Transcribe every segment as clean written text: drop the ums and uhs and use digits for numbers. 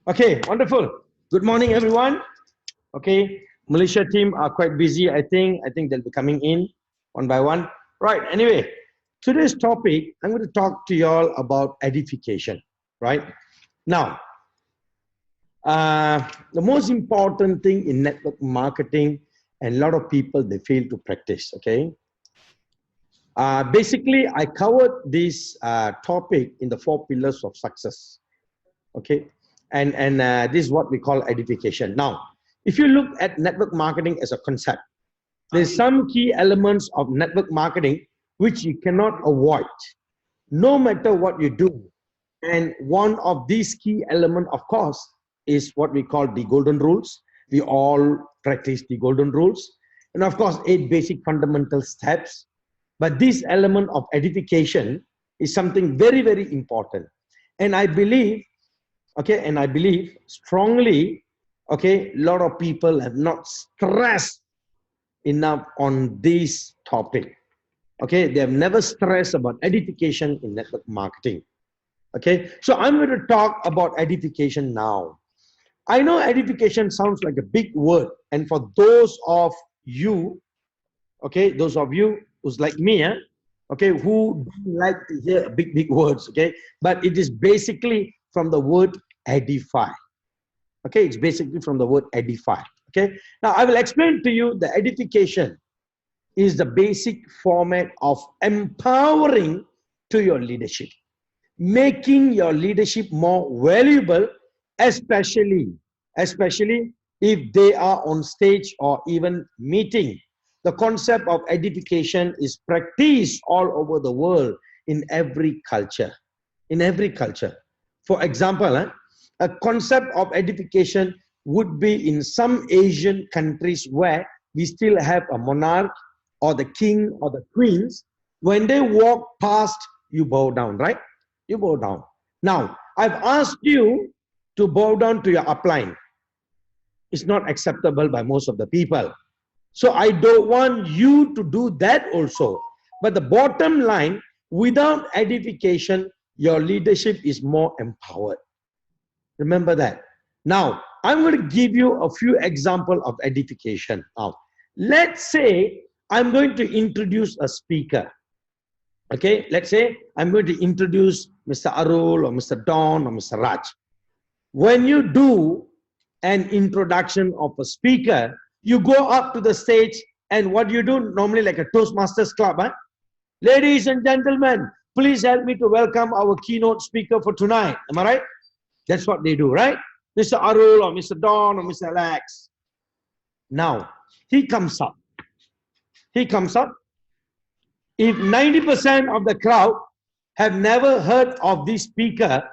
Okay, wonderful. Good morning, everyone. Okay, Malaysia team are quite busy. I think they'll be coming in one by one. Right. Anyway, today's topic, I'm going to talk to you all about edification. Right now, the most important thing in network marketing, and a lot of people they fail to practice. Okay. Basically, I covered this topic in the 4 pillars of success. Okay, and this is what we call edification. Now, if you look at network marketing as a concept, there's some key elements of network marketing which you cannot avoid no matter what you do. And one of these key elements, of course, is what we call the golden rules. We all practice the golden rules, and of course 8 basic fundamental steps. But this element of edification is something very, very important. And I believe strongly, a lot of people have not stressed enough on this topic. Okay, they have never stressed about edification in network marketing. Okay, so I'm going to talk about edification now. I know edification sounds like a big word, and for those of you, who's like me, who don't like to hear big words, but it is basically from the word edify. Okay, it's basically from the word edify. Okay, now I will explain to you the edification is the basic format of empowering to your leadership, making your leadership more valuable, especially if they are on stage or even meeting. The concept of edification is practiced all over the world in every culture. For example, a concept of edification would be in some Asian countries where we still have a monarch or the king or the queens. When they walk past, you bow down, right? You bow down. Now, I've asked you to bow down to your upline. It's not acceptable by most of the people. So I don't want you to do that also. But the bottom line, without edification, your leadership is more empowered. Remember that. Now, I'm going to give you a few examples of edification. Now, let's say I'm going to introduce a speaker. Okay, let's say I'm going to introduce Mr. Arul or Mr. Don or Mr. Raj. When you do an introduction of a speaker, you go up to the stage, and what you do normally like a Toastmasters club, ladies and gentlemen, please help me to welcome our keynote speaker for tonight. Am I right? That's what they do, right? Mr. Arul or Mr. Don or Mr. Alex. Now, he comes up. If 90% of the crowd have never heard of this speaker,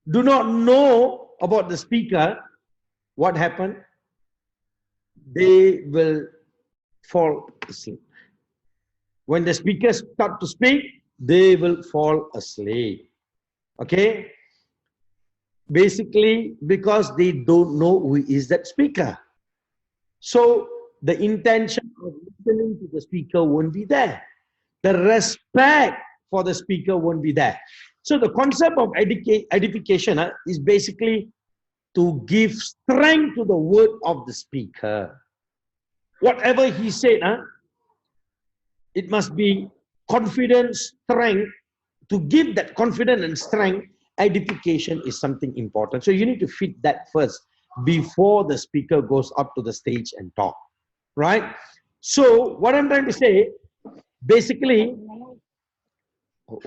do not know about the speaker, what happened? They will fall asleep. When the speakers start to speak, they will fall asleep. Okay? Basically, because they don't know who is that speaker. So, the intention of listening to the speaker won't be there. The respect for the speaker won't be there. So, the concept of edification is basically to give strength to the word of the speaker. Whatever he said, it must be confidence, strength. To give that confidence and strength, edification is something important. So you need to fit that first before the speaker goes up to the stage and talk. Right? So what I'm trying to say, basically,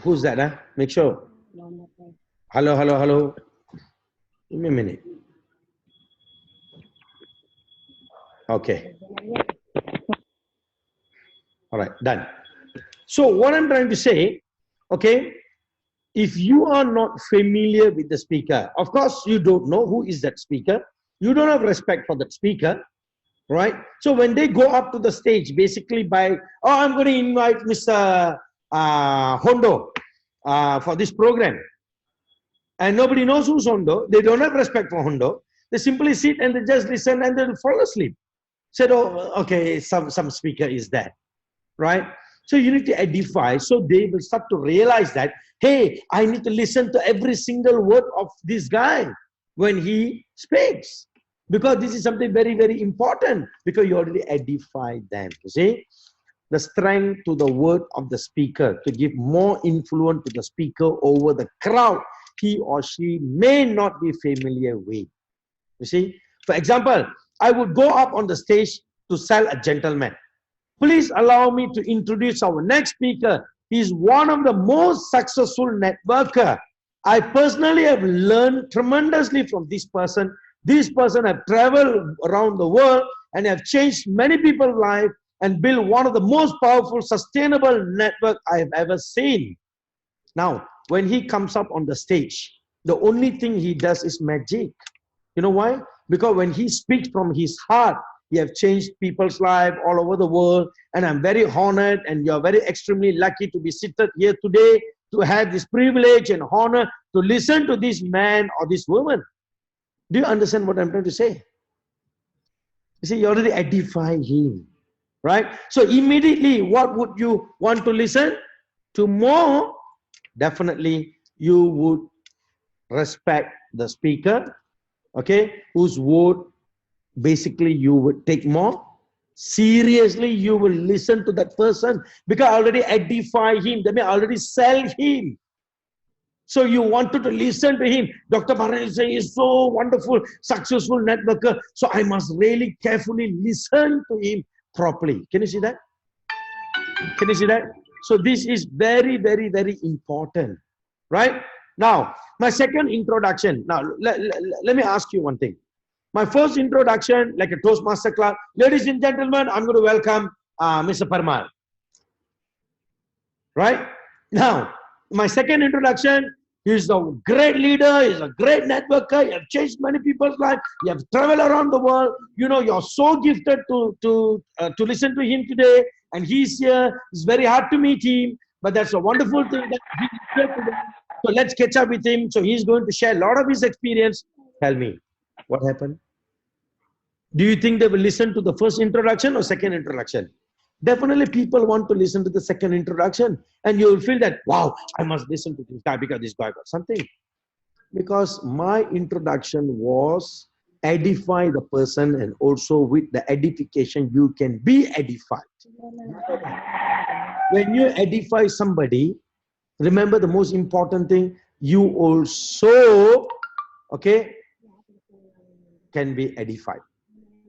who's that? Make sure. Hello. Give me a minute. Okay. All right, done. So what I'm trying to say, okay, if you are not familiar with the speaker, of course you don't know who is that speaker. You don't have respect for that speaker, right? So when they go up to the stage, basically I'm going to invite Mr. Hondo for this program. And nobody knows who's Hondo. They don't have respect for Hondo. They simply sit and they just listen and they'll fall asleep. Said, oh, okay, some speaker is there, right? So you need to edify, so they will start to realize that, hey, I need to listen to every single word of this guy. when he speaks. Because this is something very, very important, because you already edify them. You see, the strength to the word of the speaker to give more influence to the speaker over the crowd he or she may not be familiar with. You see, for example, I would go up on the stage to sell a gentleman. Please allow me to introduce our next speaker. He is one of the most successful networker. I personally have learned tremendously from this person. This person have traveled around the world and have changed many people's lives and built one of the most powerful, sustainable network I have ever seen. Now, when he comes up on the stage, the only thing he does is magic. You know why? Because when he speaks from his heart, he have changed people's life all over the world. And I'm very honored, and you're very extremely lucky to be seated here today, to have this privilege and honor to listen to this man or this woman. Do you understand what I'm trying to say? You see, you already edify him, right? So immediately, what would you want to listen to more? Definitely, you would respect the speaker, okay, whose word basically you would take more seriously. You will listen to that person because I already edify him. That means I already sell him. So you wanted to listen to him. Dr. Barani is so wonderful, successful networker. So I must really carefully listen to him properly. Can you see that? Can you see that? So this is very, very, very important, right? Now, my second introduction. Now, let me ask you one thing. My first introduction, like a Toastmaster class. Ladies and gentlemen, I'm going to welcome Mr. Parmal. Right? Now, my second introduction, he's a great leader, he's a great networker, you have changed many people's lives, you have traveled around the world, you know, you're so gifted to listen to him today, and he's here. It's very hard to meet him, but that's a wonderful thing that he's here today. So let's catch up with him. So he's going to share a lot of his experience. Tell me, what happened? Do you think they will listen to the first introduction or second introduction? Definitely people want to listen to the second introduction, and you will feel that, wow, I must listen to this guy because this guy got something. Because my introduction was edify the person, and also with the edification you can be edified. When you edify somebody, remember the most important thing, you also, okay, can be edified.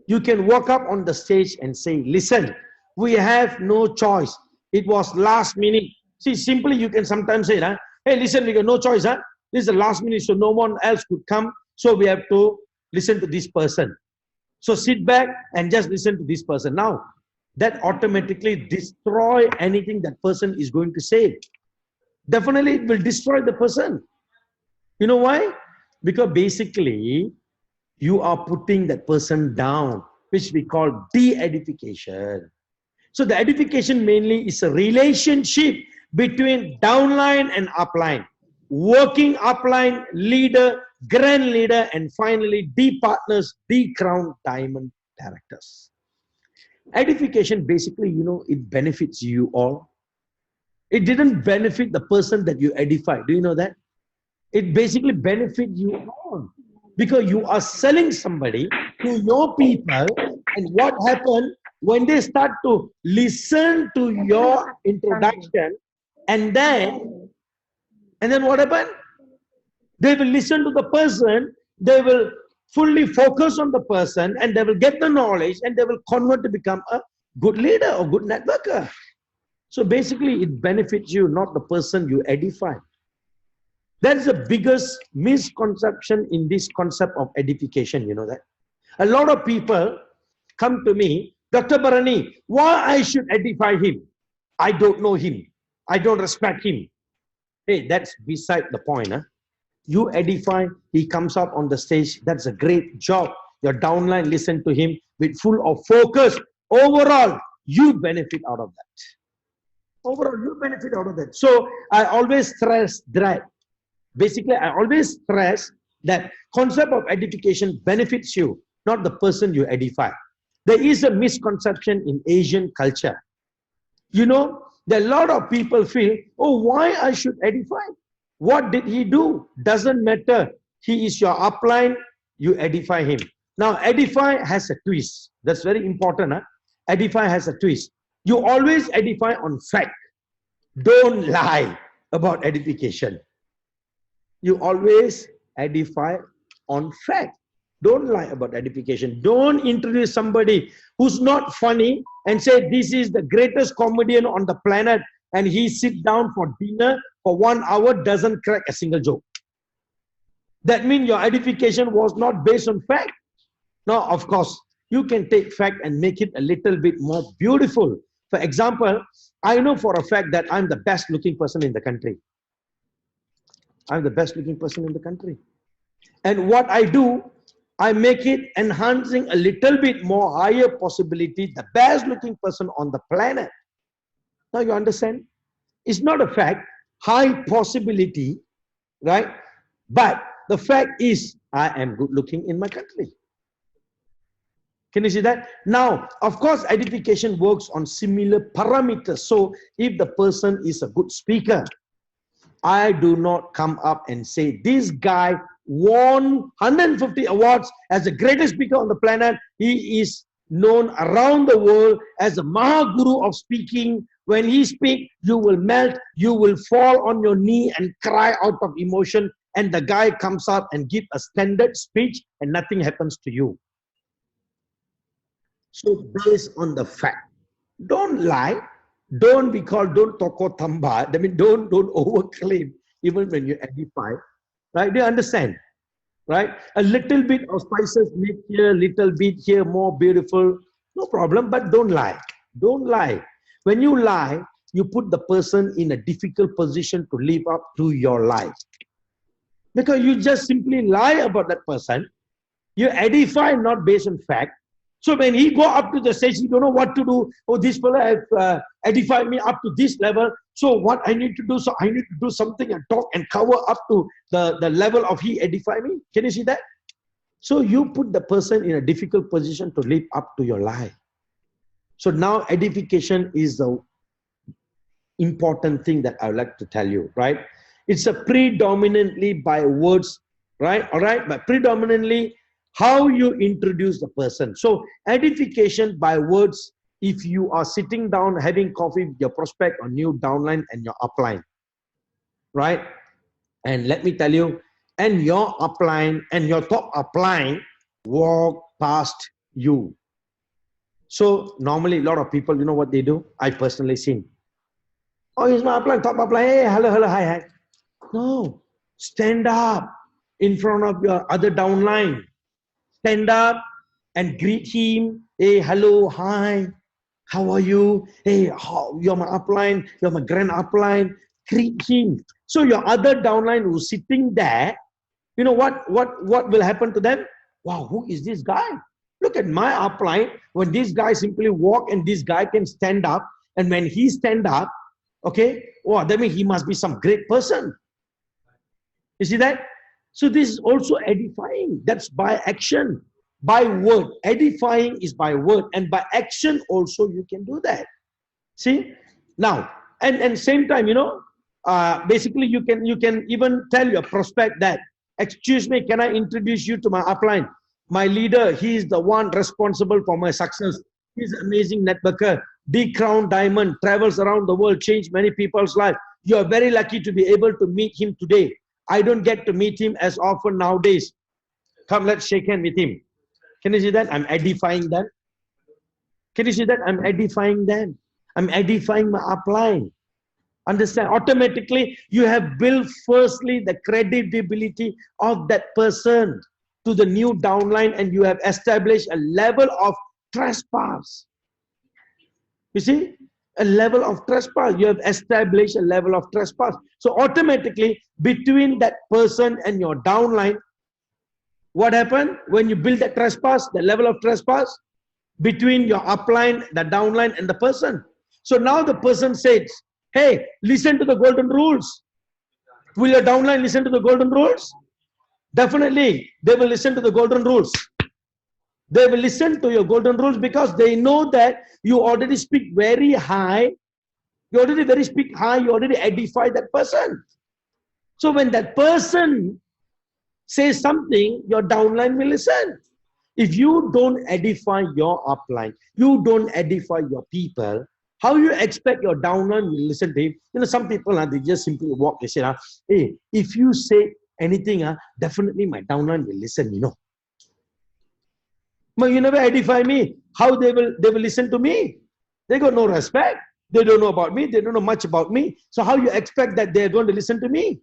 You can walk up on the stage and say, listen, we have no choice. It was last minute. See, simply you can sometimes say, huh? Hey, listen, we got no choice. Huh? This is the last minute, so no one else could come. So we have to listen to this person. So sit back and just listen to this person. Now, that automatically destroy anything that person is going to say. Definitely it will destroy the person. You know why? Because basically, you are putting that person down, which we call de-edification. So the edification mainly is a relationship between downline and upline, working upline, leader, grand leader, and finally D partners, D crown diamond directors. Edification basically, you know, it benefits you all. It didn't benefit the person that you edify. Do you know that? It basically benefits you all. Because you are selling somebody to your people, and what happened when they start to listen to your introduction, and then what happened? They will listen to the person, they will fully focus on the person, and they will get the knowledge, and they will convert to become a good leader or good networker. So basically, it benefits you, not the person you edify. That's the biggest misconception in this concept of edification, you know that. A lot of people come to me, Dr. Barani, why I should edify him? I don't know him. I don't respect him. Hey, that's beside the point. Huh? You edify, he comes up on the stage, that's a great job. Your downline listen to him with full of focus. Overall, you benefit out of that. Overall, you benefit out of that. So I always stress that. Basically, I always stress that concept of edification benefits you, not the person you edify. There is a misconception in Asian culture. You know, there are a lot of people feel, oh, why I should edify? What did he do? Doesn't matter. he is your upline, you edify him. Now, edify has a twist. That's very important. Huh? Edify has a twist. You always edify on fact. Don't lie about edification. You always edify on fact. Don't lie about edification. Don't introduce somebody who's not funny and say this is the greatest comedian on the planet and he sit down for dinner for 1 hour, doesn't crack a single joke. That means your edification was not based on fact. Now, of course, you can take fact and make it a little bit more beautiful. For example, I know for a fact that I'm the best looking person in the country. I'm the best looking person in the country. And what I do, I make it enhancing a little bit more higher possibility, the best looking person on the planet. Now you understand? It's not a fact, high possibility, right? But the fact is, I am good looking in my country. Can you see that? Now, of course, edification works on similar parameters. So if the person is a good speaker, I do not come up and say, this guy won 150 awards as the greatest speaker on the planet. He is known around the world as the Mahaguru of speaking. When he speaks, you will melt, you will fall on your knee and cry out of emotion. And the guy comes up and gives a standard speech and nothing happens to you. So based on the fact, don't lie, don't be called, don't toko tamba. I mean, don't overclaim even when you edify. Right? Do you understand? Right? A little bit of spices make here, little bit here, more beautiful. No problem, but don't lie. Don't lie. When you lie, you put the person in a difficult position to live up to your life. Because you just simply lie about that person. You edify not based on fact. So when he go up to the stage, he don't know what to do. Oh, this fellow has edified me up to this level. So what I need to do? So I need to do something and talk and cover up to the level of he edify me. Can you see that? So you put the person in a difficult position to live up to your life. So now edification is the important thing that I would like to tell you, right? It's a predominantly by words, right? All right, but predominantly how you introduce the person. So edification by words, if you are sitting down having coffee with your prospect or new downline and your upline, right? And let me tell you, and your upline and your top upline walk past you. So normally a lot of people, you know what they do? I personally seen. Oh, here's my upline, top upline. Hey, hello, hello, hi, hi. No, stand up in front of your other downline. Stand up and greet him. Hey, hello, hi, how are you? Hey, you're my upline, you're my grand upline. Greet him. So your other downline who's sitting there, you know what will happen to them? Wow, who is this guy? Look at my upline. When this guy simply walk and this guy can stand up, and when he stand up, okay, wow, that means he must be some great person. You see that? So this is also edifying. That's by action, by word. Edifying is by word, and by action also you can do that. See? Now, and same time, you know, basically you can even tell your prospect that, excuse me, can I introduce you to my upline? My leader, he is the one responsible for my success. He's an amazing networker, big crown diamond, travels around the world, changed many people's life. You are very lucky to be able to meet him today. I don't get to meet him as often nowadays. Come, let's shake hands with him. Can you see that? I'm edifying them. Can you see that? I'm edifying them. I'm edifying my upline. Understand? Automatically, you have built firstly the credibility of that person to the new downline, and you have established a level of trespass. You see? A level of trespass. You have established a level of trespass. So automatically, between that person and your downline, what happened when you build that trespass, the level of trespass between your upline, the downline, and the person? So now the person says, hey, listen to the golden rules. Will your downline listen to the golden rules? Definitely, they will listen to the golden rules. They will listen to your golden rules because they know that you already speak very high. You already speak high. You already edify that person. So when that person say something, your downline will listen. If you don't edify your upline, you don't edify your people, how you expect your downline will listen to him? Some people, they just simply walk, they say, hey, if you say anything, definitely my downline will listen, But you never edify me. How they will listen to me? They got no respect. They don't know about me. They don't know much about me. So how you expect that they're going to listen to me?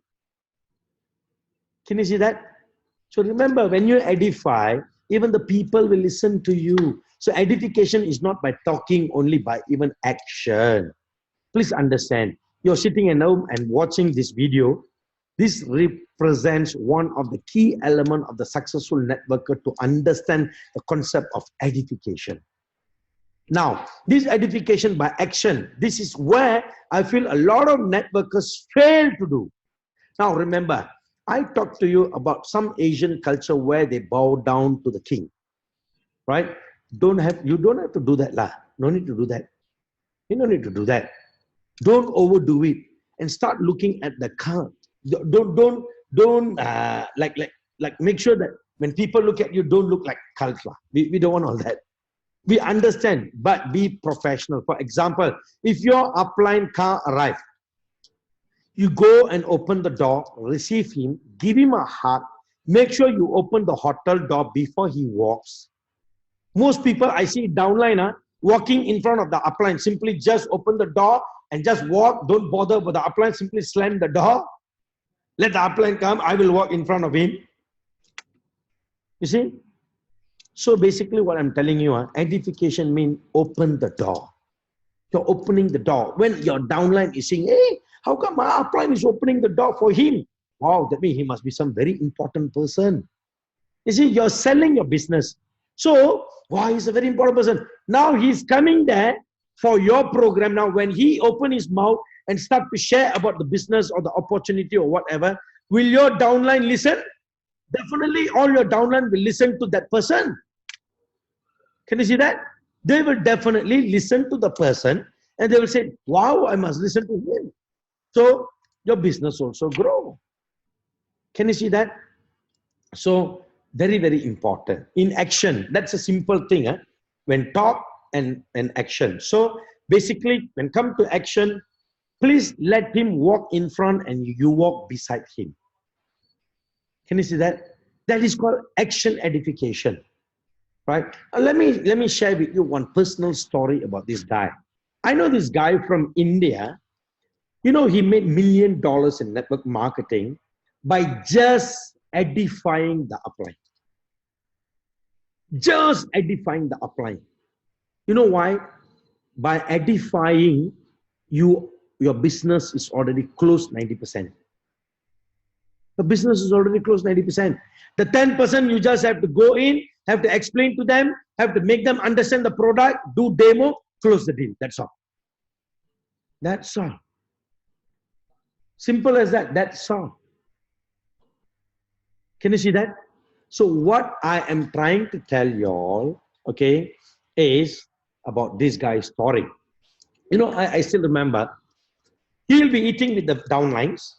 Can you see that? So remember, when you edify, even the people will listen to you. So edification is not by talking, only by even action. Please understand, you're sitting at home and watching this video. This represents one of the key elements of the successful networker to understand the concept of edification. Now, this edification by action, this is where I feel a lot of networkers fail to do. Now, remember, I talked to you about some Asian culture where they bow down to the king, right? You don't have to do that, lah. No need to do that. You don't need to do that. Don't overdo it and start looking at the card. Don't make sure that when people look at you, don't look like cult lah. We don't want all that. We understand, but be professional. For example, if your upline car arrives, you go and open the door, receive him, give him a hug, make sure you open the hotel door before he walks. Most people I see downline walking in front of the upline, simply just open the door and just walk, don't bother with the upline, simply slam the door. Let the upline come, I will walk in front of him. You see? So basically what I'm telling you, edification means open the door. You're opening the door. When your downline is saying, hey, how come my upline is opening the door for him? Wow, that means he must be some very important person. You see, you're selling your business. So, wow, he's a very important person. Now he's coming there for your program. Now, when he open his mouth and start to share about the business or the opportunity or whatever, will your downline listen? Definitely all your downline will listen to that person. Can you see that? They will definitely listen to the person and they will say, wow, I must listen to him. So your business also grow. Can you see that? So very, very important. In action, that's a simple thing. When talk and action. So basically, when come to action, please let him walk in front and you walk beside him. Can you see that? That is called action edification. Right? Let me share with you one personal story about this guy. I know this guy from India. He made $1 million in network marketing by just edifying the upline. Just edifying the upline. You know why? By edifying, your business is already close 90%. The business is already close 90%. The 10% you just have to go in, have to explain to them, have to make them understand the product, do demo, close the deal. That's all. That's all. Simple as that. That's all. Can you see that? So what I am trying to tell you all, okay, is about this guy's story. I still remember, he'll be eating with the downlines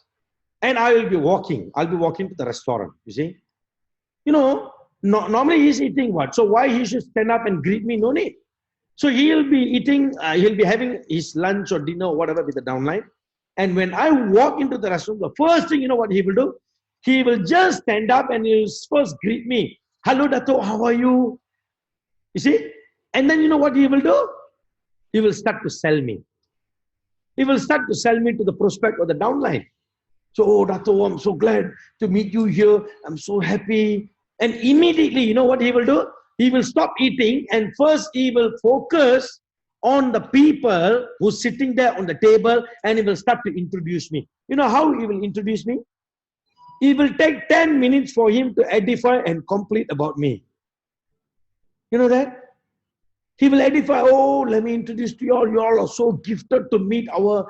and I will be walking. I'll be walking to the restaurant, you see. Normally he's eating what? So why he should stand up and greet me? No need. So he'll be eating, he'll be having his lunch or dinner or whatever with the downline. And when I walk into the restaurant, the first thing, what he will do? He will just stand up and he'll first greet me. Hello, Dato, how are you? You see? And then what he will do? He will start to sell me. He will start to sell me to the prospect or the downline. So, oh, Dato, I'm so glad to meet you here. I'm so happy. And immediately, what he will do? He will stop eating and first he will focus on the people who's sitting there on the table and he will start to introduce me. You know how he will introduce me? It will take 10 minutes for him to edify and complete about me. You know that? He will edify, oh, let me introduce to you all. You all are so gifted to meet our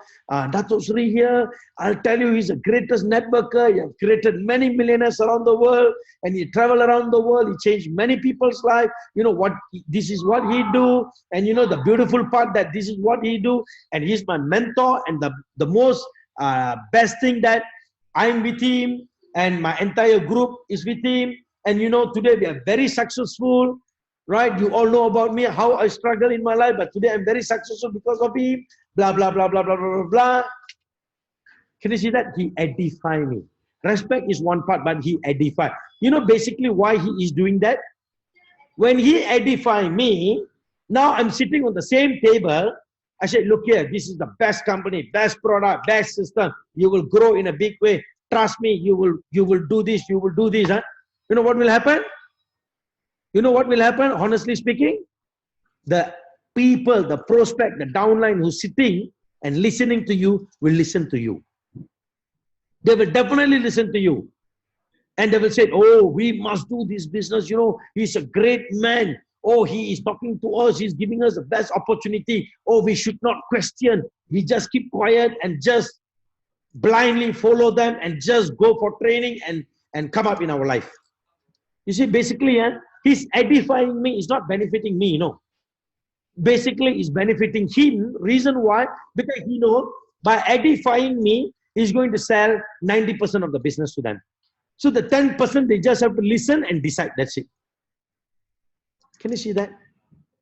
Dato Sri here. I'll tell you, he's the greatest networker. He has created many millionaires around the world. And he traveled around the world. He changed many people's life. This is what he do. And the beautiful part that this is what he do. And he's my mentor. And the most best thing that I'm with him. and my entire group is with him. And you know, today we are very successful, right? You all know about me, how I struggle in my life, but today I'm very successful because of him, blah, blah, blah, blah, blah, blah, blah, blah. Can you see that? He edify me. Respect is one part, but he edify. You know basically why he is doing that? When he edify me, now I'm sitting on the same table. I said, look here, this is the best company, best product, best system. You will grow in a big way. Trust me, you will do this, you will do this. Huh? You know what will happen? You know what will happen, honestly speaking? The people, the prospect, the downline who's sitting and listening to you will listen to you. They will definitely listen to you. And they will say, oh, we must do this business. You know, he's a great man. Oh, he is talking to us. He's giving us the best opportunity. Oh, we should not question. We just keep quiet and just blindly follow them and just go for training and come up in our life. You see, basically, he's edifying me. It's not benefiting me, you know. Basically, it's benefiting him. Reason why? Because he knows by edifying me, he's going to sell 90% of the business to them. So the 10%, they just have to listen and decide. That's it. Can you see that?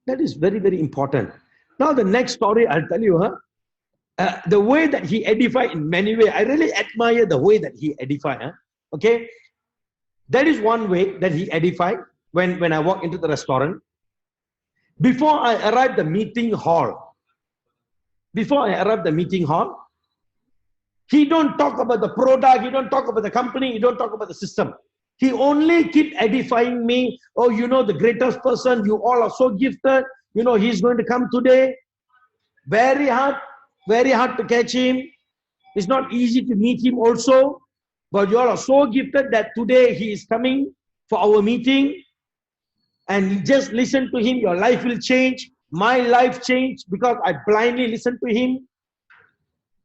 That is very, very important. Now, the next story I'll tell you, the way that he edified in many ways, I really admire the way that he edified. Okay? That is one way that he edified when I walk into the restaurant. Before I arrived the meeting hall, he don't talk about the product, he don't talk about the company, he don't talk about the system. He only keep edifying me. Oh, you know, the greatest person, you all are so gifted. You know, he's going to come today. Very hard to catch him. It's not easy to meet him also. But you all are so gifted that today he is coming for our meeting. And just listen to him, your life will change. My life changed because I blindly listened to him.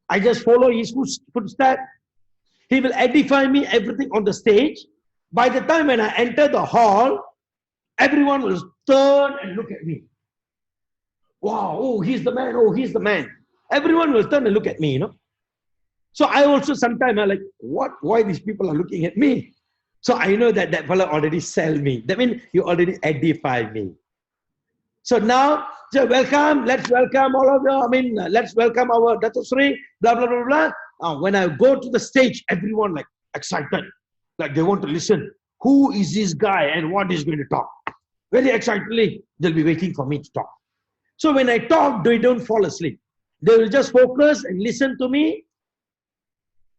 I just follow his footsteps. He will edify me everything on the stage. By the time when I enter the hall, everyone will turn and look at me. Wow, oh, he's the man, oh, he's the man. Everyone will turn and look at me, you know. So I also sometimes I'm like, why these people are looking at me? So I know that that fellow already sell me. That means you already edify me. So now, welcome, let's welcome all of you. Let's welcome our Dato Sri, blah, blah, blah, blah. When I go to the stage, everyone like excited. Like they want to listen. Who is this guy and what is going to talk? Very excitedly, they'll be waiting for me to talk. So when I talk, they don't fall asleep. They will just focus and listen to me.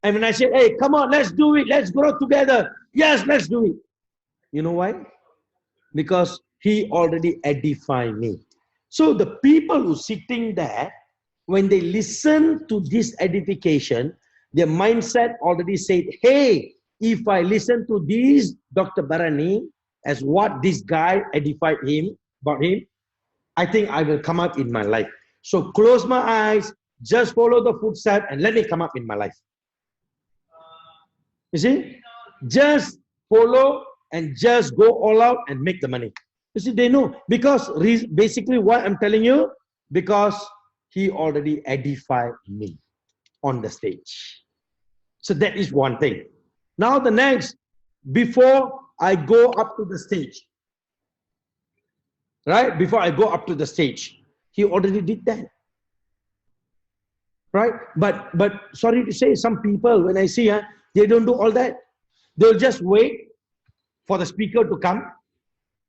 And when I say, hey, come on, let's do it. Let's grow together. Yes, let's do it. You know why? Because he already edified me. So the people who sitting there, when they listen to this edification, their mindset already said, hey, if I listen to this Dr. Barani, as what this guy edified him about him, I think I will come up in my life. So close my eyes, just follow the footsteps and let me come up in my life. You see? Just follow and just go all out and make the money. You see, they know. Because basically what I'm telling you, because he already edified me on the stage. So that is one thing. Now the next, before I go up to the stage, right? Before I go up to the stage, he already did that. Right? But sorry to say, some people, when I see they don't do all that. They'll just wait for the speaker to come,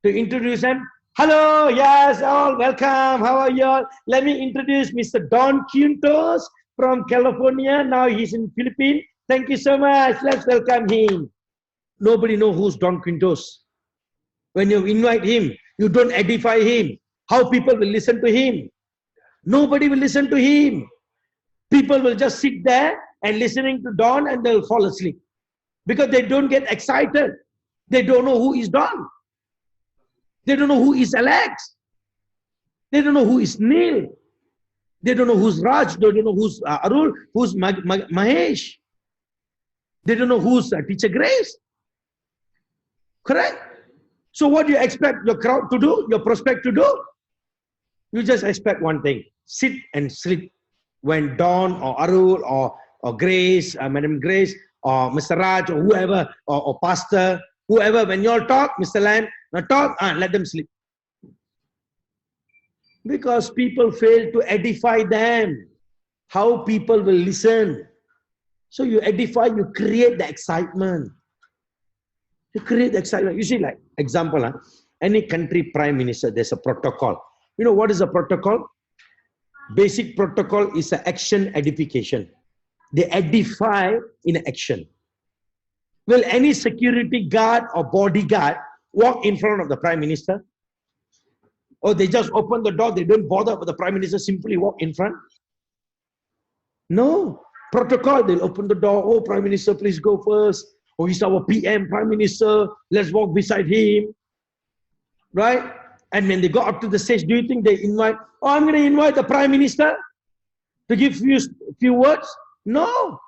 to introduce them. Hello, yes, all welcome. How are you all? Let me introduce Mr. Don Quintos from California. Now he's in Philippines. Thank you so much. Let's welcome him. Nobody knows who's Don Quintos. When you invite him, you don't edify him. How people will listen to him? Nobody will listen to him. People will just sit there and listening to Don and they'll fall asleep. Because they don't get excited. They don't know who is Don. They don't know who is Alex. They don't know who is Neil. They don't know who's Raj. They don't know who's Arul, who's Mahesh. They don't know who's Teacher Grace. Correct? So what do you expect your crowd to do, your prospect to do? You just expect one thing. Sit and sleep when Dawn or Arul or Grace, Madam Grace, or Mr. Raj or whoever, or pastor, whoever, when you all talk, Mr. Lam, now talk, let them sleep. Because people fail to edify them. How people will listen. So you edify, you create the excitement. You create the excitement. You see, like, example, any country prime minister, there's a protocol. You know what is a protocol? Basic protocol is an action edification. They edify in action. Will any security guard or bodyguard walk in front of the prime minister? Or they just open the door, they don't bother with the prime minister, simply walk in front? No. Protocol, they'll open the door. Oh, prime minister, please go first. Oh, he's our PM, prime minister. Let's walk beside him. Right? And when they go up to the stage, do you think they invite, oh, I'm going to invite the prime minister to give you a few words? No.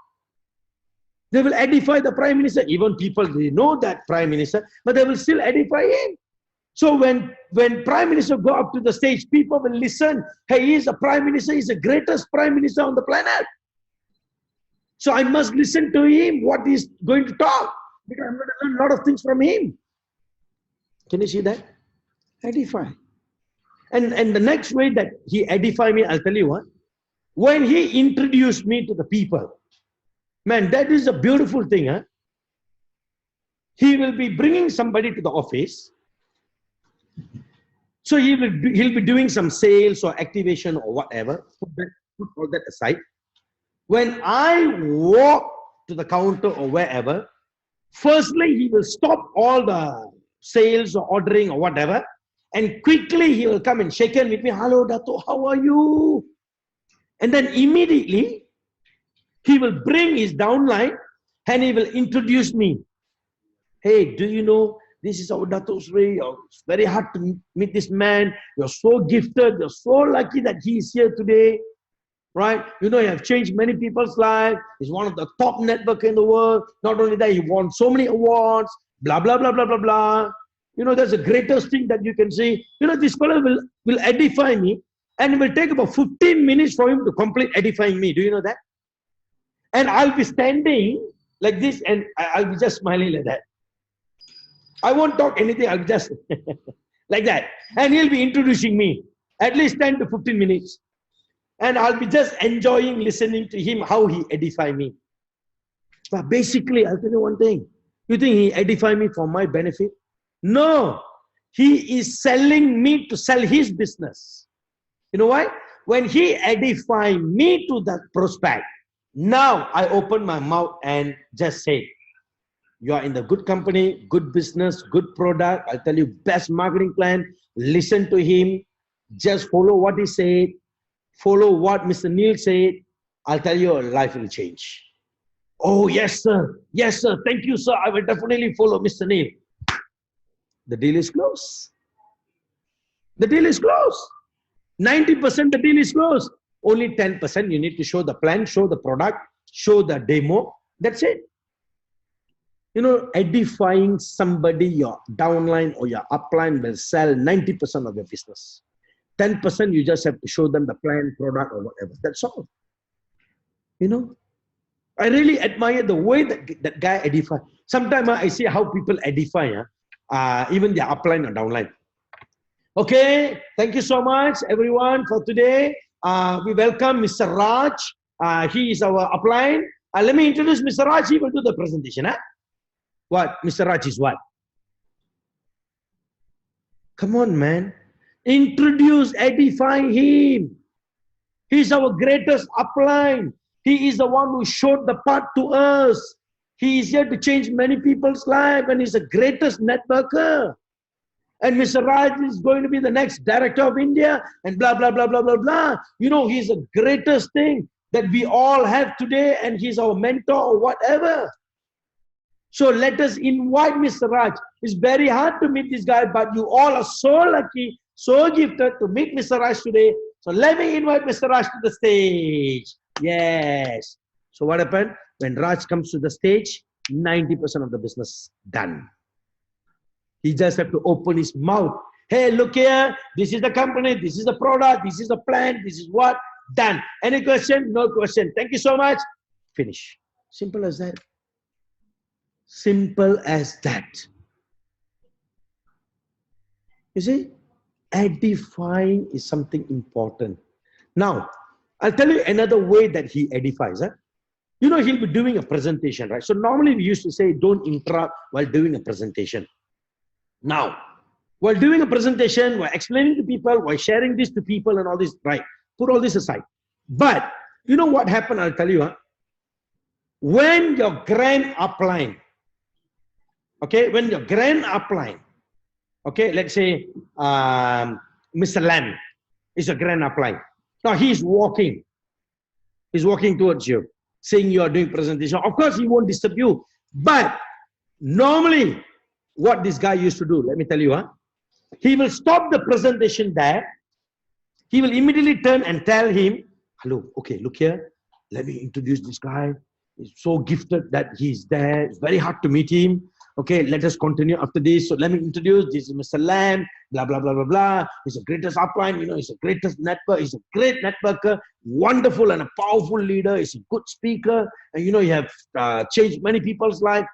They will edify the prime minister. Even people, they know that prime minister, but they will still edify him. So when prime minister go up to the stage, people will listen. Hey, he is a prime minister. He's the greatest prime minister on the planet. So I must listen to him, what he's going to talk. Because I'm going to learn a lot of things from him. Can you see that? Edify. And the next way that he edify me, I'll tell you what. When he introduced me to the people, man, that is a beautiful thing. Huh? He will be bringing somebody to the office. So he'll be doing some sales or activation or whatever. Put all that aside. When I walk to the counter or wherever, firstly, he will stop all the sales or ordering or whatever, and quickly he will come and shake hands with me. Hello, Dato, how are you? And then immediately, he will bring his downline and he will introduce me. Hey, do you know, this is our Dato Sri. It's very hard to meet this man. You're so gifted. You're so lucky that he is here today. Right? You know, you have changed many people's lives. He's one of the top network in the world. Not only that, he won so many awards. Blah, blah, blah, blah, blah, blah. You know, that's the greatest thing that you can see. You know, this fellow will edify me. And it will take about 15 minutes for him to complete edifying me. Do you know that? And I'll be standing like this and I'll be just smiling like that. I won't talk anything. I'll be just like that. And he'll be introducing me. At least 10 to 15 minutes. And I'll be just enjoying listening to him, how he edify me. But basically, I'll tell you one thing. You think he edify me for my benefit? No. He is selling me to sell his business. You know why? When he edify me to that prospect, now I open my mouth and just say, you are in the good company, good business, good product. I'll tell you best marketing plan. Listen to him. Just follow what he said. Follow what Mr. Neil said. I'll tell you, your life will change. Oh, yes, sir. Yes, sir. Thank you, sir. I will definitely follow Mr. Neil. The deal is closed. The deal is closed. 90% the deal is closed. Only 10% you need to show the plan, show the product, show the demo. That's it. You know, edifying somebody, your downline or your upline will sell 90% of your business. 10% you just have to show them the plan, product or whatever. That's all. You know, I really admire the way that guy edify. Sometimes I see how people edify, even their upline or downline. Okay, thank you so much everyone for today. We welcome Mr. Raj. He is our upline. Let me introduce Mr. Raj. He will do the presentation. What? Mr. Raj is what? Come on, man. Introduce, edify him. He's our greatest upline. He is the one who showed the path to us. He is here to change many people's lives and he's the greatest networker. And Mr. Raj is going to be the next director of India and blah, blah, blah, blah, blah, blah. You know, he's the greatest thing that we all have today and he's our mentor or whatever. So let us invite Mr. Raj. It's very hard to meet this guy, but you all are so lucky, so gifted to meet Mr. Raj today. So let me invite Mr. Raj to the stage. Yes. So what happened? When Raj comes to the stage, 90% of the business done. He just have to open his mouth. Hey, look here. This is the company. This is the product. This is the plan. This is what? Done. Any question? No question. Thank you so much. Finish. Simple as that. Simple as that. You see, edifying is something important. Now, I'll tell you another way that he edifies. You know, he'll be doing a presentation, right? So normally we used to say, don't interrupt while doing a presentation. Now, while doing a presentation, while explaining to people, while sharing this to people and all this, right? Put all this aside. But you know what happened? I'll tell you. When your grand upline, okay, when your grand upline, okay, let's say Mr. Lam is a grand upline. Now he's walking towards you, saying you are doing presentation. Of course, he won't disturb you. But normally, what this guy used to do, let me tell you, he will stop the presentation there. He will immediately turn and tell him, hello, okay, look here. Let me introduce this guy. He's so gifted that he's there. It's very hard to meet him. Okay, let us continue after this. So let me introduce, this is Mr. Lam, blah, blah, blah, blah, blah. He's the greatest upline, you know, he's the greatest network. He's a great networker, wonderful and a powerful leader. He's a good speaker. And you know, you have changed many people's life.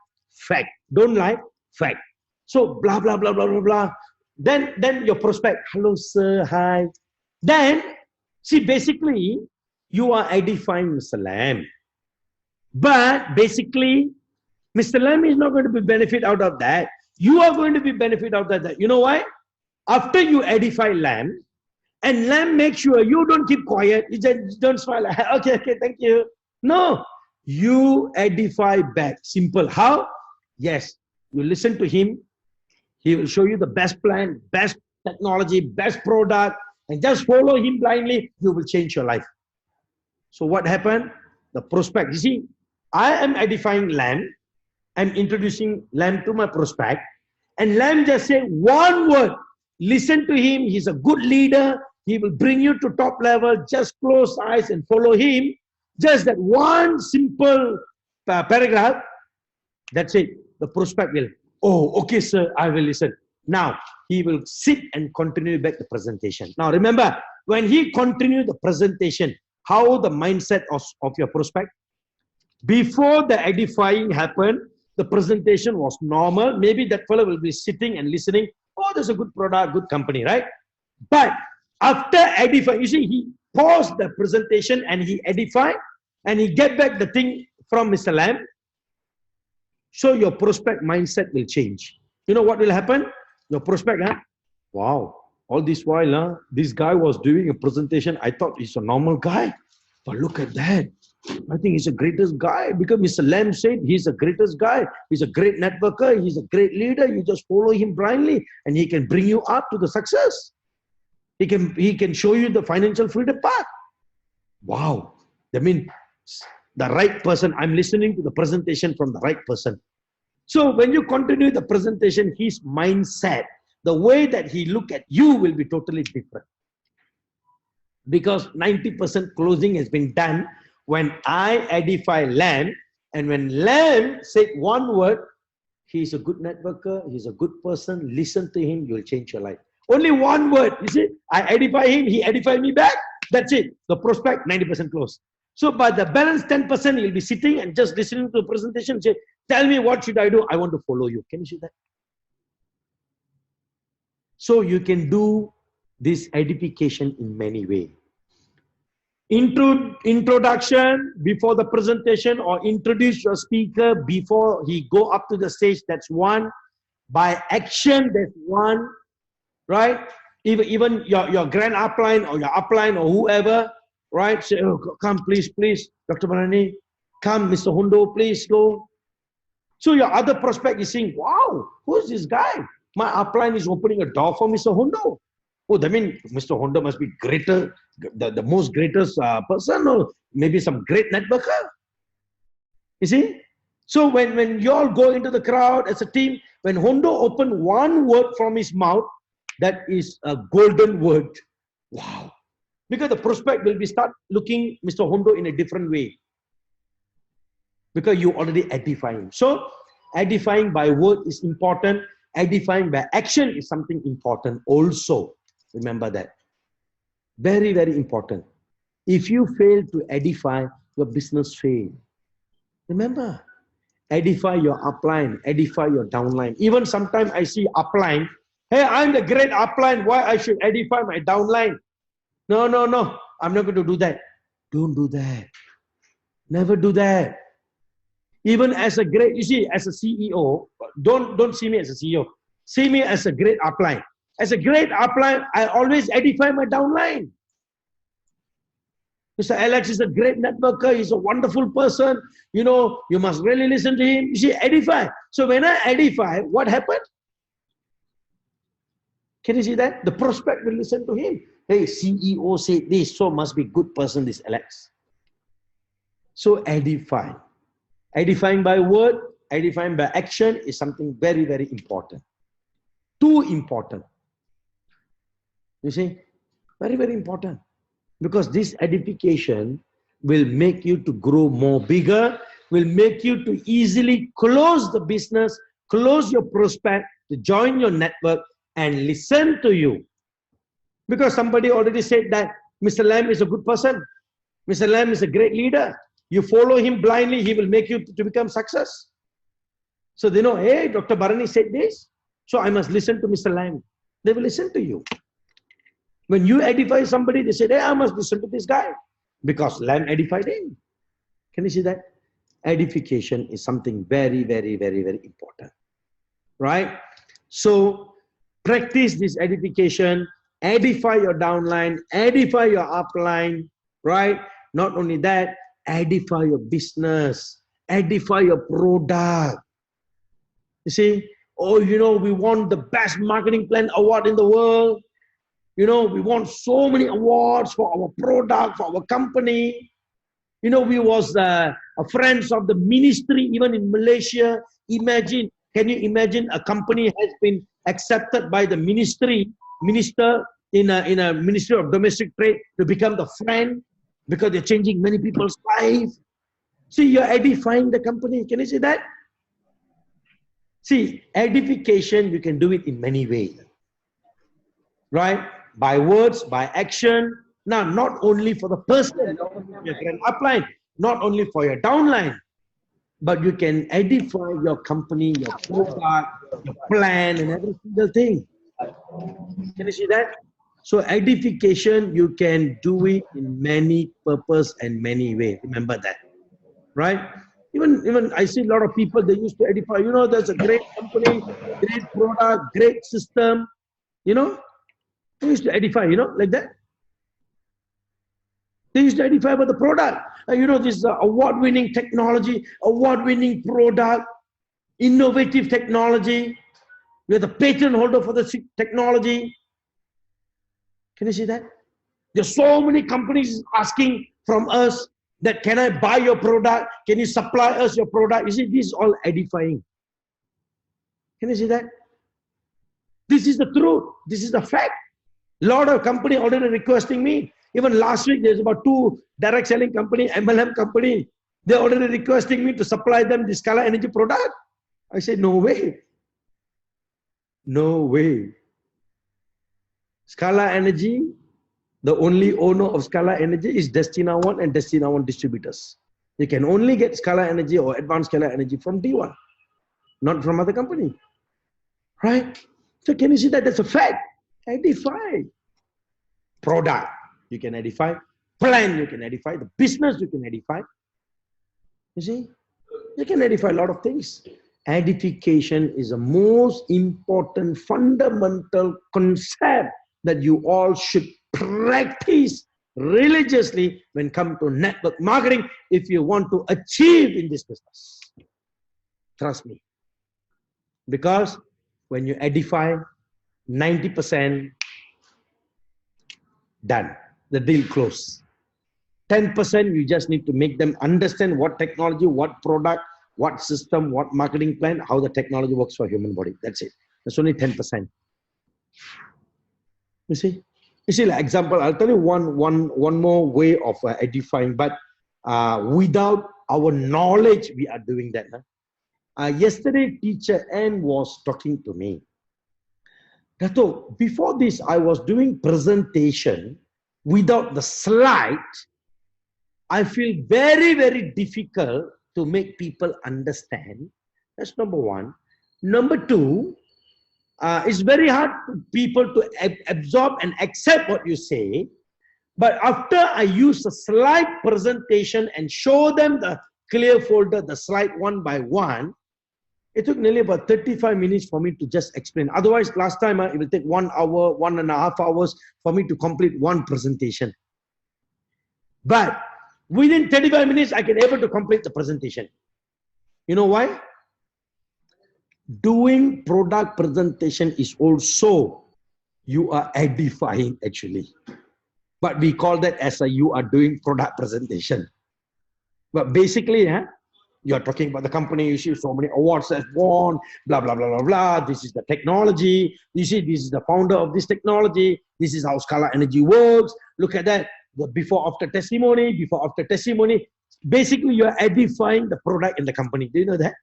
Fact. Don't lie. Fact. So blah, blah, blah, blah, blah, blah. Then your prospect, hello, sir, hi. Then, see, basically, you are edifying Mr. Lam. But basically, Mr. Lam is not going to be benefit out of that. You are going to be benefit out of that. You know why? After you edify Lam, and Lam makes sure you don't keep quiet. You just don't smile. Okay, thank you. No, you edify back. Simple. How? Yes, you listen to him. He will show you the best plan, best technology, best product, and just follow him blindly. You will change your life. So what happened? The prospect. You see, I am edifying Lam. I'm introducing Lam to my prospect. And Lam just say one word. Listen to him. He's a good leader. He will bring you to top level. Just close eyes and follow him. Just that one simple paragraph. That's it. The prospect will, oh, okay, sir, I will listen. Now, he will sit and continue back the presentation. Now, remember, when he continued the presentation, how the mindset of your prospect? Before the edifying happened, the presentation was normal. Maybe that fellow will be sitting and listening. Oh, there's a good product, good company, right? But after edifying, you see, he paused the presentation and he edified and he get back the thing from Mr. Lam. So your prospect mindset will change. You know what will happen? Your prospect, wow, all this while, this guy was doing a presentation. I thought he's a normal guy. But look at that. I think he's the greatest guy because Mr. Lam said he's the greatest guy. He's a great networker. He's a great leader. You just follow him blindly and he can bring you up to the success. He can show you the financial freedom path. Wow. I mean, the right person. I'm listening to the presentation from the right person. So when you continue the presentation, his mindset, the way that he look at you will be totally different. Because 90% closing has been done when I edify Lam, and when Lam said one word, he's a good networker, he's a good person, listen to him, you'll change your life. Only one word, you see, I edify him, he edified me back, that's it. The prospect, 90% close. So by the balance 10%, you'll be sitting and just listening to the presentation, say, tell me what should I do, I want to follow you. Can you see that? So you can do this edification in many ways. Introduction before the presentation, or introduce your speaker before he go up to the stage, that's one. By action, that's one, right? Even your grand upline or your upline or whoever, right? Say, oh, come please, Dr. Barani, come, Mr. Hondo, please go. So your other prospect is saying, wow, who's this guy? My upline is opening a door for Mr. Hondo. Oh, that means Mr. Hondo must be greater, the most greatest person, or maybe some great networker. You see? So when you all go into the crowd as a team, when Hondo opened one word from his mouth, that is a golden word. Wow. Because the prospect will be start looking Mr. Hondo in a different way. Because you already edify him. So edifying by word is important. Edifying by action is something important also. Remember that. Very, very important. If you fail to edify, your business fails. Remember, Edify your upline, edify your downline. Even sometimes I see upline, hey, I'm the great upline, why I should edify my downline? No, no, no, I'm not going to do that. Don't do that. Never do that. Even as a great, you see, as a CEO, don't see me as a CEO. See me as a great upline. As a great upline, I always edify my downline. Mr. Alex is a great networker. He's a wonderful person. You know, you must really listen to him. You see, edify. So when I edify, what happened? Can you see that? The prospect will listen to him. Hey, CEO said this, so must be good person, this Alex. So edify. Edifying by word, edifying by action is something very, very important. Too important. You see, very, very important. Because this edification will make you to grow more bigger, will make you to easily close the business, close your prospect, to join your network and listen to you. Because somebody already said that Mr. Lam is a good person. Mr. Lam is a great leader. You follow him blindly, he will make you to become success. So they know, hey, Dr. Barani said this, so I must listen to Mr. Lam. They will listen to you. When you edify somebody, they say, hey, I must listen to this guy because Lam edified him. Can you see that? Edification is something very, very, very, very important. Right? So practice this edification, edify your downline, edify your upline, right? Not only that, edify your business, edify your product. You see, oh, you know, we won the best marketing plan award in the world. You know, we won so many awards for our product, for our company. You know, we was a friends of the ministry, even in Malaysia. Imagine, can you imagine a company has been accepted by the minister in a Ministry of Domestic Trade to become the friend because they're changing many people's lives. See, you're edifying the company. Can you see that? See, edification, you can do it in many ways. Right? By words, by action. Now, not only for the person, your grand upline, not only for your downline, but you can edify your company, your product, your plan, and every single thing. Can you see that? So edification, you can do it in many purposes and many ways. Remember that, right? Even I see a lot of people, they used to edify, you know, there's a great company, great product, great system, you know. They used to edify, you know, like that. They used to edify about the product. You know, this award-winning technology, award-winning product, innovative technology. We are the patent holder for the technology. Can you see that? There's so many companies asking from us that, can I buy your product? Can you supply us your product? You see, this is all edifying. Can you see that? This is the truth. This is the fact. A lot of company already requesting me. Even last week, there's about 2 direct selling company, MLM company. They're already requesting me to supply them the Scala Energy product. I said, no way. No way. Scala Energy, the only owner of Scala Energy is Destina One and Destina One distributors. You can only get Scala Energy or advanced Scala Energy from D1, not from other company. Right? So can you see that? That's a fact. Edify. Product, you can edify. Plan, you can edify. The business, you can edify. You see? You can edify a lot of things. Edification is the most important, fundamental concept that you all should practice religiously when come to network marketing if you want to achieve in this business. Trust me. Because when you edify, 90% done. The deal closed. 10% you just need to make them understand what technology, what product, what system, what marketing plan, how the technology works for human body. That's it. That's only 10%. You see? You see, like example, I'll tell you one more way of edifying, but without our knowledge, we are doing that. Yesterday, teacher Ann was talking to me. Dato, before this, I was doing presentation without the slide. I feel very, very difficult to make people understand. That's number one. Number two, it's very hard for people to absorb and accept what you say. But after I use a slide presentation and show them the clear folder, the slide one by one, it took nearly about 35 minutes for me to just explain. Otherwise, last time it will take 1 hour, 1.5 hours for me to complete one presentation. But within 35 minutes, I can able to complete the presentation. You know why? Doing product presentation is also, you are edifying actually. But we call that as you are doing product presentation. But basically, you're talking about the company, you see so many awards that won, blah, blah, blah, blah, blah. This is the technology. You see, this is the founder of this technology. This is how Scala Energy works. Look at that. The before-after testimony, before-after testimony. Basically, you're edifying the product in the company. Do you know that?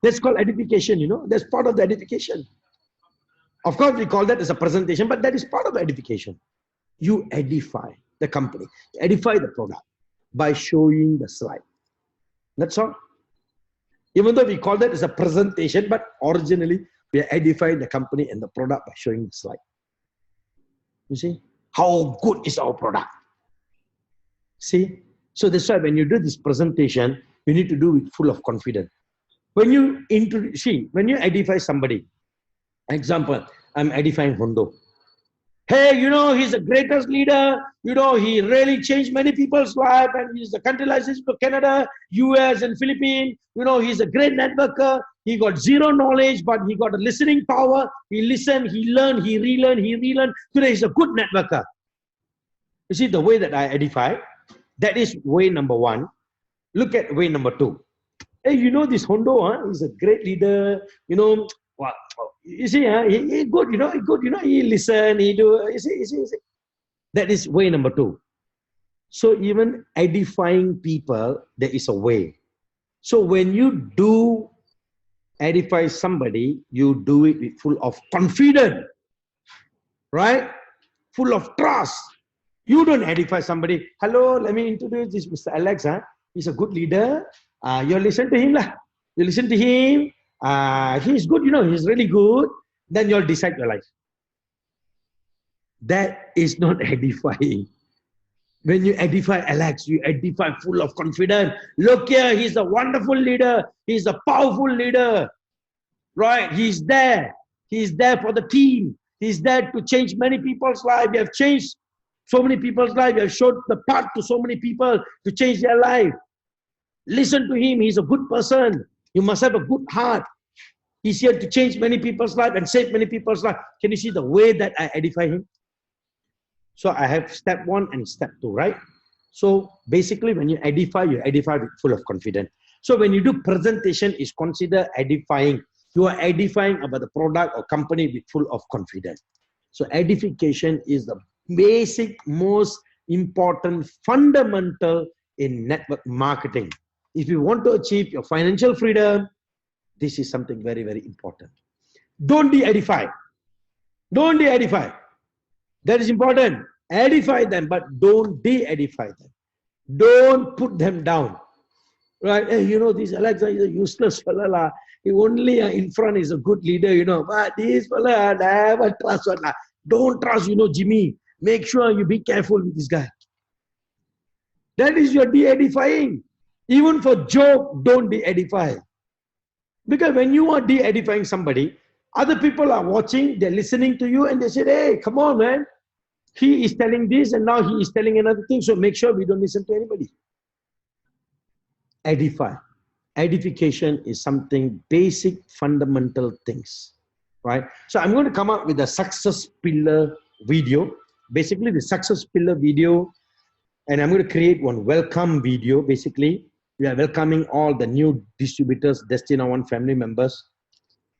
That's called edification, you know. That's part of the edification. Of course, we call that as a presentation, but that is part of the edification. You edify the company, edify the product by showing the slide. That's all. Even though we call that as a presentation, but originally we are edifying the company and the product by showing the slide. You see, how good is our product? See, so that's why when you do this presentation, you need to do it full of confidence. When you when you edify somebody, example, I'm edifying Hondo. Hey, you know, he's the greatest leader. You know, he really changed many people's life, and he's the country license for Canada, US, and Philippines. You know, he's a great networker. He got zero knowledge, but he got a listening power. He listened, he learned, he relearned, he relearned. Today, he's a good networker. You see, the way that I edify, that is way number one. Look at way number two. Hey, you know this Hondo, he's a great leader. You know, well, you see, he good, you know, he listen, he do, you see. That is way number two. So even edifying people, there is a way. So when you do edify somebody, you do it with full of confidence, right? Full of trust. You don't edify somebody. Hello, let me introduce this Mr. Alex. He's a good leader. You listen to him lah. You listen to him. He's good, you know, he's really good. Then you'll decide your life. That is not edifying. When you edify Alex, you edify full of confidence. Look here, he's a wonderful leader. He's a powerful leader. Right? He's there. He's there for the team. He's there to change many people's lives. You have changed so many people's lives. You have showed the path to so many people to change their life. Listen to him. He's a good person. You must have a good heart. He's here to change many people's life and save many people's life. Can you see the way that I edify him? So I have step one and step two, right? So basically when you edify with full of confidence. So when you do presentation, is considered edifying. You are edifying about the product or company with full of confidence. So edification is the basic, most important, fundamental in network marketing. If you want to achieve your financial freedom, this is something very, very important. Don't de-edify. Don't de-edify. That is important. Edify them, but don't de-edify them. Don't put them down. Right? Hey, you know, this Alexa is a useless fella. He only in front is a good leader, you know. But this fella, never trust. Don't trust, you know, Jimmy. Make sure you be careful with this guy. That is your de-edifying. Even for joke, don't de-edify. Because when you are de-edifying somebody, other people are watching, they're listening to you, and they say, hey, come on, man. He is telling this, and now he is telling another thing, so make sure we don't listen to anybody. Edify. Edification is something basic, fundamental things, right? So I'm going to come up with a success pillar video. Basically, the success pillar video, and I'm going to create one welcome video, basically. We are welcoming all the new distributors, Destina One family members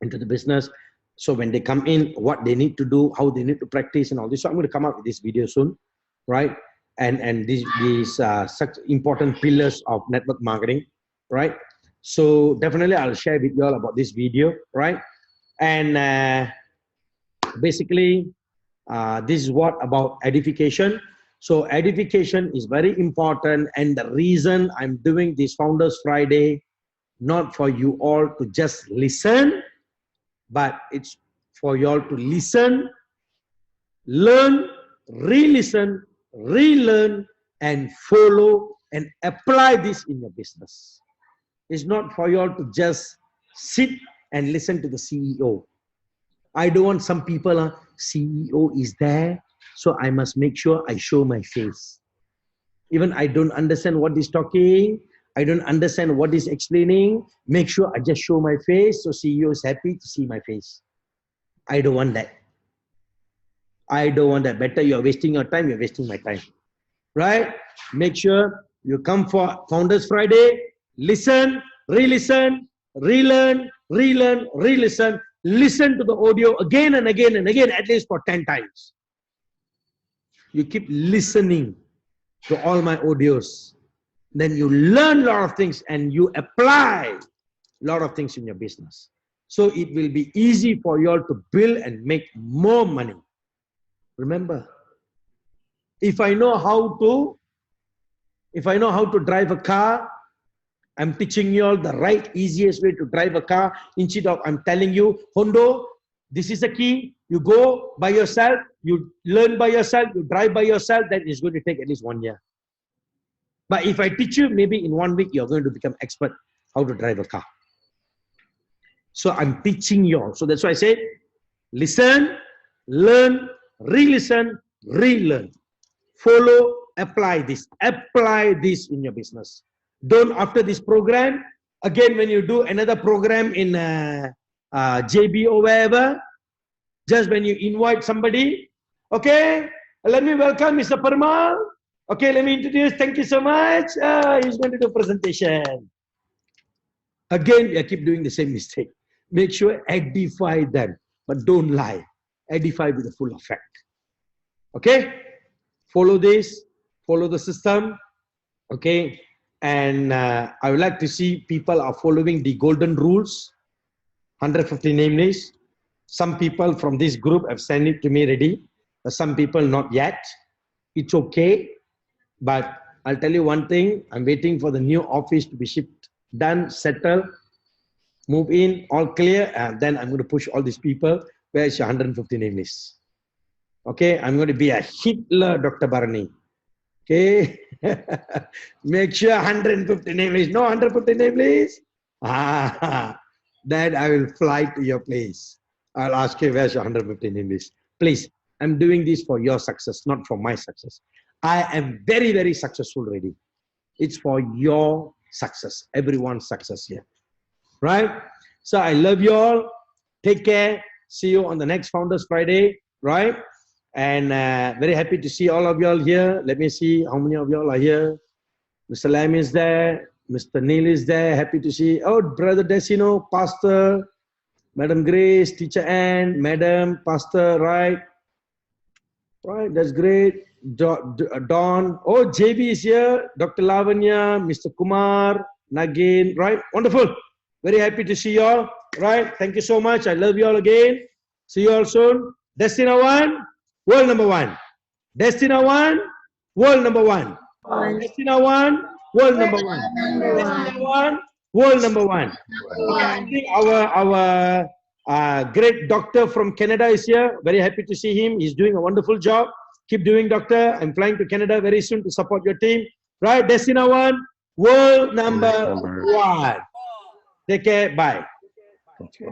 into the business. So when they come in, what they need to do, how they need to practice and all this. So I'm going to come up with this video soon, right? And these such important pillars of network marketing, right? So definitely I'll share with you all about this video, right? And basically, this is what about edification. So edification is very important, and the reason I'm doing this Founders Friday, not for you all to just listen, but it's for you all to listen, learn, re-listen, relearn, and follow and apply this in your business. It's not for you all to just sit and listen to the CEO. I don't want some people, CEO is there, so I must make sure I show my face. Even I don't understand what he's talking, I don't understand what he's explaining, make sure I just show my face so CEO is happy to see my face. I don't want that. I don't want that. Better you're wasting your time, you're wasting my time. Right? Make sure you come for Founders Friday, listen, re-listen, relearn, relearn, re-listen, listen to the audio again and again and again, at least for 10 times. You keep listening to all my audios. Then you learn a lot of things and you apply a lot of things in your business. So it will be easy for you all to build and make more money. Remember, if I know how to drive a car, I'm teaching you all the right, easiest way to drive a car. Instead of I'm telling you, Hondo, this is the key. You go by yourself, you learn by yourself, you drive by yourself, then it's going to take at least 1 year. But if I teach you, maybe in 1 week, you're going to become expert how to drive a car. So I'm teaching you all. So that's why I say, listen, learn, re-listen, relearn. Follow, apply this. Apply this in your business. Don't after this program, again when you do another program in JB or wherever, just when you invite somebody, okay, let me welcome Mr. Parmal. Okay, let me introduce, thank you so much. He's going to do a presentation. Again, I keep doing the same mistake. Make sure edify them, but don't lie. Edify with the full effect. Okay? Follow this, follow the system. Okay? And I would like to see people are following the golden rules, 150 name list. Some people from this group have sent it to me already, but some people not yet. It's okay, but I'll tell you one thing. I'm waiting for the new office to be shipped, done, settled, move in, all clear, and then I'm going to push all these people. Where is your 150 name list? Okay, I'm going to be a Hitler, Dr. Barani. Okay, make sure 150 name list. No 150 name list? Then I will fly to your place. I'll ask you, where's your 150 name list? Please, I'm doing this for your success, not for my success. I am very, very successful already. It's for your success, everyone's success here. Right? So I love you all. Take care. See you on the next Founders Friday. Right? And very happy to see all of you all here. Let me see how many of you all are here. Mr. Lam is there. Mr. Neil is there. Happy to see. Oh, Brother Desino, Pastor, Madam Grace, Teacher Ann, Madam, Pastor, right? Right, that's great. Don. Oh, JB is here. Dr. Lavanya, Mr. Kumar, Nagin, right? Wonderful. Very happy to see you all. Right? Thank you so much. I love you all again. See you all soon. Destina 1, world number 1. Destina 1, world number 1. Destina 1, world number 1. Destina 1, world number 1. I think our great doctor from Canada is here. Very happy to see him. He's doing a wonderful job. Keep doing, doctor. I'm flying to Canada very soon to support your team. Right? Destina 1, world number 1. Take care. Bye. Okay.